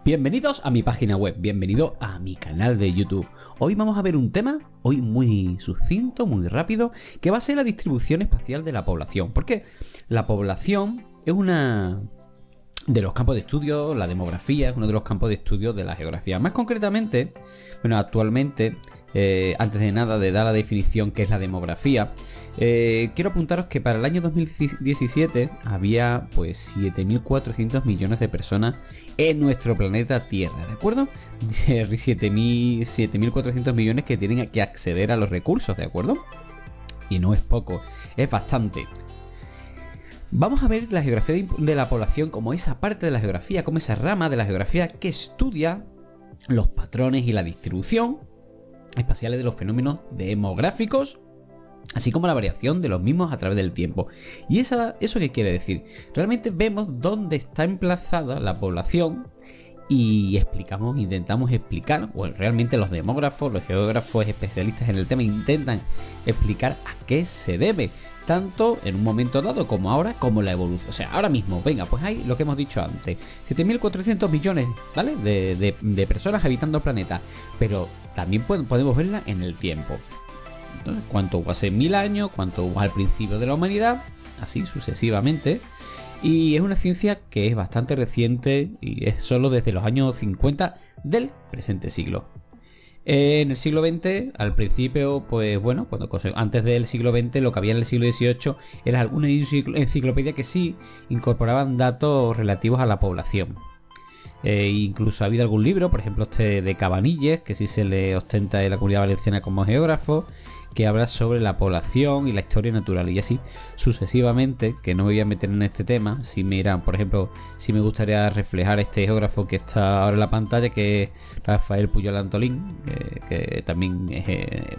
Bienvenidos a mi página web, bienvenido a mi canal de YouTube. Hoy vamos a ver un tema, hoy muy sucinto, muy rápido, que va a ser la distribución espacial de la población. Porque la población es una de los campos de estudio, la demografía es uno de los campos de estudio de la geografía. Más concretamente, bueno, actualmente, antes de nada de dar la definición que es la demografía, quiero apuntaros que para el año 2017 había pues 7.400 millones de personas en nuestro planeta Tierra, ¿de acuerdo? 7.400 millones que tienen que acceder a los recursos, ¿de acuerdo? Y no es poco, es bastante. Vamos a ver la geografía de la población como esa parte de la geografía, como esa rama de la geografía que estudia los patrones y la distribución espaciales de los fenómenos demográficos, así como la variación de los mismos a través del tiempo. ¿Y eso qué quiere decir? Realmente vemos dónde está emplazada la población y intentamos explicar, o realmente los demógrafos, los geógrafos especialistas en el tema intentan explicar a qué se debe, tanto en un momento dado como ahora, como la evolución. O sea, ahora mismo, venga, pues hay lo que hemos dicho antes, 7.400 millones, ¿vale? De personas habitando el planeta, pero también podemos verla en el tiempo. Entonces, cuánto hubo hace 1000 años, cuánto hubo al principio de la humanidad, así sucesivamente. Y es una ciencia que es bastante reciente y es solo desde los años 50 del presente siglo. En el siglo XX, al principio, pues bueno, antes del siglo XX, lo que había en el siglo XVIII era alguna enciclopedia que sí incorporaban datos relativos a la población. Incluso ha habido algún libro, por ejemplo este de Cabanilles, que sí se le ostenta en la Comunidad Valenciana como geógrafo, que habla sobre la población y la historia natural, y así sucesivamente, que no me voy a meter en este tema. Si miran, por ejemplo, si me gustaría reflejar este geógrafo que está ahora en la pantalla, que es Rafael Puyol Antolín, que también es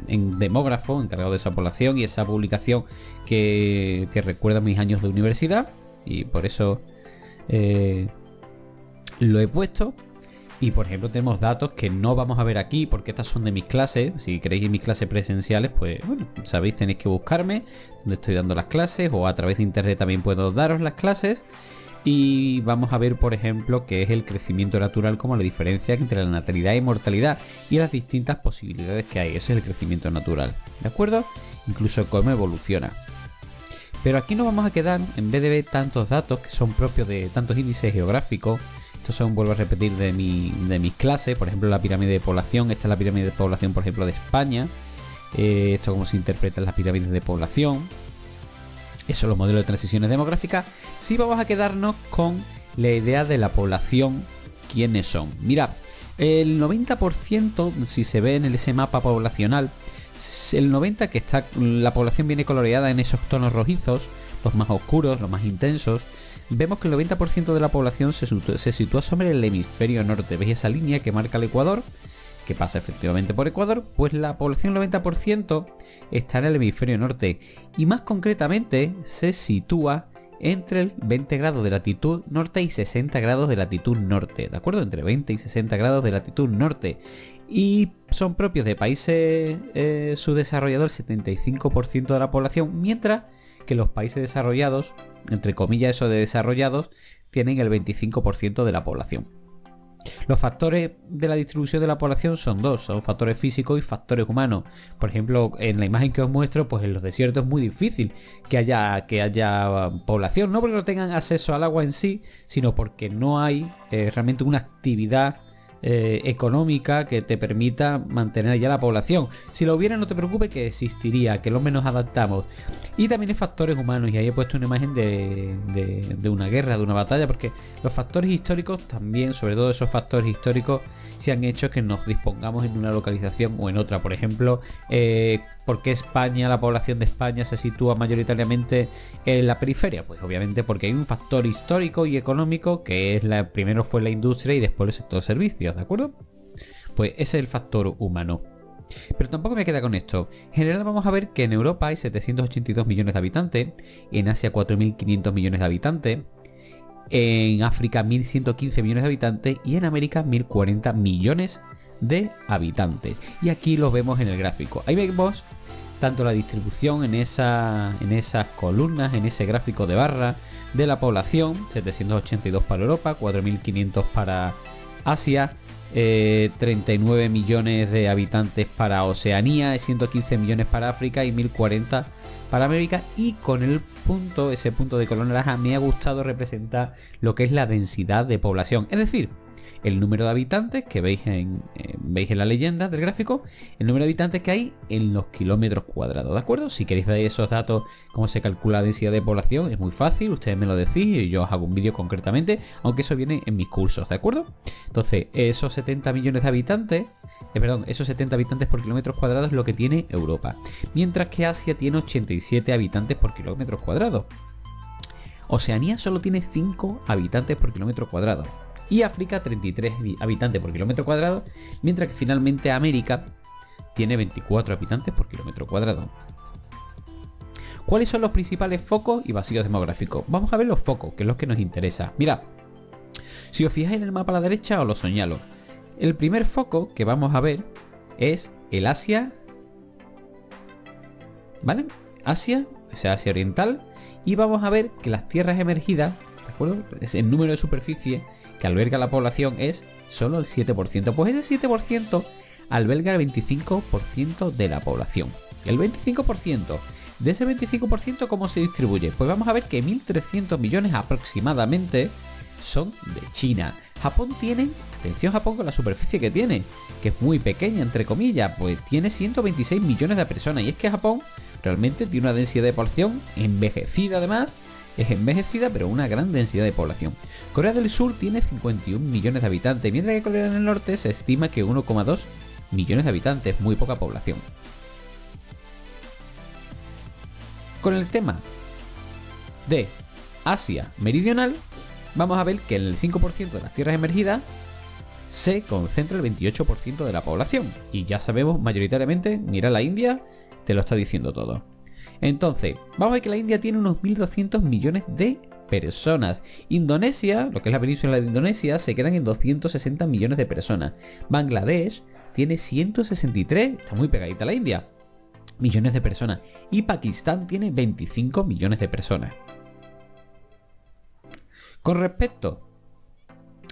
en demógrafo, encargado de esa población, y esa publicación que recuerda mis años de universidad, y por eso lo he puesto. Y por ejemplo tenemos datos que no vamos a ver aquí porque estas son de mis clases. Si queréis ir mis clases presenciales, pues bueno, sabéis, tenéis que buscarme donde estoy dando las clases, o a través de internet también puedo daros las clases. Y vamos a ver, por ejemplo, qué es el crecimiento natural, como la diferencia entre la natalidad y mortalidad y las distintas posibilidades que hay. Ese es el crecimiento natural, ¿de acuerdo? Incluso cómo evoluciona. Pero aquí nos vamos a quedar, en vez de ver tantos datos que son propios de tantos índices geográficos. Son, vuelvo a repetir, de mis clases. Por ejemplo, la pirámide de población. Esta es la pirámide de población, por ejemplo, de España. Esto cómo se interpretan las pirámides de población. Eso, los modelos de transiciones demográficas. Sí, vamos a quedarnos con la idea de la población. ¿Quiénes son? Mirad, el 90%, si se ve en ese mapa poblacional, el 90% que está, la población viene coloreada en esos tonos rojizos, los más oscuros, los más intensos. Vemos que el 90% de la población se sitúa sobre el hemisferio norte. ¿Veis esa línea que marca el Ecuador? Que pasa efectivamente por Ecuador. Pues la población, el 90%, está en el hemisferio norte. Y más concretamente se sitúa entre el 20 grados de latitud norte y 60 grados de latitud norte. ¿De acuerdo? Entre 20 y 60 grados de latitud norte. Y son propios de países subdesarrollados el 75% de la población. Mientras que los países desarrollados, entre comillas eso de desarrollados, tienen el 25% de la población. Los factores de la distribución de la población son dos, son factores físicos y factores humanos. Por ejemplo, en la imagen que os muestro, pues en los desiertos es muy difícil que haya población, no porque no tengan acceso al agua en sí, sino porque no hay realmente una actividad económica que te permita mantener ya la población. Si lo hubiera, no te preocupes, que existiría, que los menos adaptamos. Y también hay factores humanos, y ahí he puesto una imagen de una guerra, de una batalla, porque los factores históricos también, sobre todo esos factores históricos, se han hecho que nos dispongamos en una localización o en otra. Por ejemplo, ¿por qué España, la población de España se sitúa mayoritariamente en la periferia? Pues obviamente porque hay un factor histórico y económico, que es primero fue la industria y después el sector servicios, ¿de acuerdo? Pues ese es el factor humano. Pero tampoco me queda con esto. En general vamos a ver que en Europa hay 782 millones de habitantes, en Asia 4.500 millones de habitantes, en África 1.115 millones de habitantes y en América 1.040 millones de habitantes. Y aquí lo vemos en el gráfico. Ahí vemos tanto la distribución en esas columnas, en ese gráfico de barra de la población, 782 para Europa, 4.500 Asia, 39 millones de habitantes para Oceanía, 115 millones para África y 1040 para América. Y con el punto, ese punto de color naranja, me ha gustado representar lo que es la densidad de población, es decir, el número de habitantes que veis en la leyenda del gráfico, el número de habitantes que hay en los kilómetros cuadrados, ¿de acuerdo? Si queréis ver esos datos, cómo se calcula la densidad de población, es muy fácil, ustedes me lo decís y yo os hago un vídeo concretamente, aunque eso viene en mis cursos, ¿de acuerdo? Entonces, esos 70 millones de habitantes, esos 70 habitantes por kilómetros cuadrados es lo que tiene Europa, mientras que Asia tiene 87 habitantes por kilómetros cuadrados. Oceanía solo tiene 5 habitantes por kilómetro cuadrado. Y África 33 habitantes por kilómetro cuadrado, mientras que finalmente América tiene 24 habitantes por kilómetro cuadrado. ¿Cuáles son los principales focos y vacíos demográficos? Vamos a ver los focos, que es lo que nos interesa. Mirad, si os fijáis en el mapa a la derecha os lo señalo. El primer foco que vamos a ver es el Asia, ¿vale? Asia, o sea, Asia Oriental, y vamos a ver que las tierras emergidas, ¿de acuerdo? Es el número de superficie que alberga la población es solo el 7%. Pues ese 7% alberga el 25% de la población. El 25%. De ese 25%, ¿cómo se distribuye? Pues vamos a ver que 1.300 millones aproximadamente son de China. Japón tiene, atención Japón con la superficie que tiene, que es muy pequeña entre comillas, pues tiene 126 millones de personas. Y es que Japón realmente tiene una densidad de población envejecida además. Es envejecida, pero una gran densidad de población. Corea del Sur tiene 51 millones de habitantes, mientras que Corea del Norte se estima que 1,2 millones de habitantes, muy poca población. Con el tema de Asia Meridional, vamos a ver que en el 5% de las tierras emergidas se concentra el 28% de la población. Y ya sabemos mayoritariamente, mira la India, te lo está diciendo todo. Entonces, vamos a ver que la India tiene unos 1.200 millones de personas. Indonesia, lo que es la península de Indonesia, se quedan en 260 millones de personas. Bangladesh tiene 163, está muy pegadita a la India, millones de personas. Y Pakistán tiene 25 millones de personas. Con respecto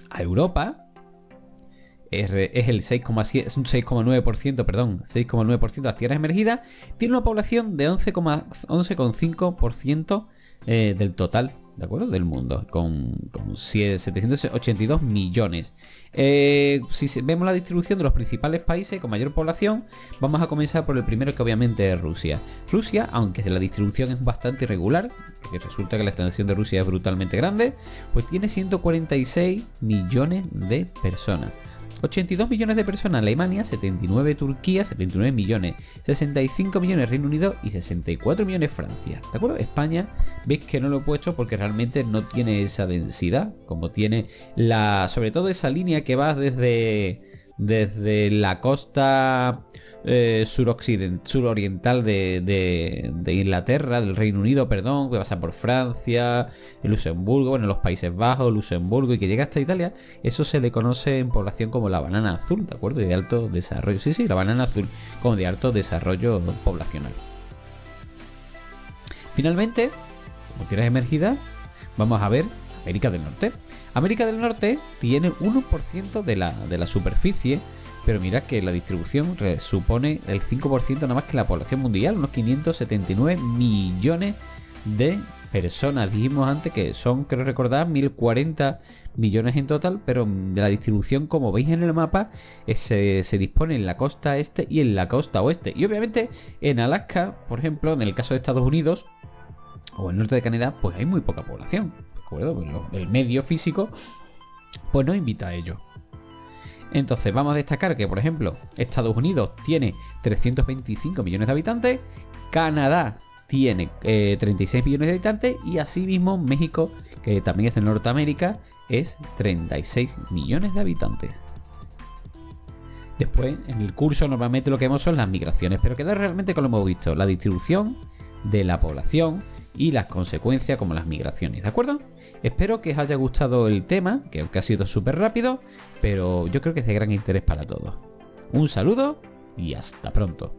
a Europa, es el 6,7, es un 6,9%, perdón, 6,9% de las tierras emergidas, tiene una población de 11,5% del total, ¿de acuerdo? Del mundo, con 782 millones. Si vemos la distribución de los principales países con mayor población, vamos a comenzar por el primero, que obviamente es Rusia. Rusia, aunque la distribución es bastante irregular, porque resulta que la extensión de Rusia es brutalmente grande, pues tiene 146 millones de personas. 82 millones de personas Alemania, 79 Turquía, 79 millones, 65 millones Reino Unido y 64 millones Francia. ¿De acuerdo? España, veis que no lo he puesto porque realmente no tiene esa densidad, como tiene sobre todo esa línea que va desde la costa suroriental de Inglaterra, del Reino Unido, perdón, que pasa por Francia, Luxemburgo, bueno, los Países Bajos, Luxemburgo, y que llega hasta Italia. Eso se le conoce en población como la banana azul, ¿de acuerdo? De alto desarrollo, sí, la banana azul, como de alto desarrollo poblacional. Finalmente, como tierras emergidas, vamos a ver América del Norte. América del Norte tiene 1% de la superficie, pero mira que la distribución supone el 5% nada más que la población mundial, unos 579 millones de personas. Dijimos antes que son, creo recordar, 1040 millones en total, pero de la distribución, como veis en el mapa, se dispone en la costa este y en la costa oeste. Y obviamente en Alaska, por ejemplo, en el caso de Estados Unidos o el norte de Canadá, pues hay muy poca población, ¿de acuerdo? Pues el medio físico pues no invita a ello. Entonces vamos a destacar que, por ejemplo, Estados Unidos tiene 325 millones de habitantes, Canadá tiene 36 millones de habitantes, y asimismo México, que también es de Norteamérica, es 36 millones de habitantes. Después, en el curso normalmente lo que vemos son las migraciones, pero queda realmente con lo hemos visto, la distribución de la población y las consecuencias como las migraciones, ¿de acuerdo? Espero que os haya gustado el tema, que aunque ha sido súper rápido, pero yo creo que es de gran interés para todos. Un saludo y hasta pronto.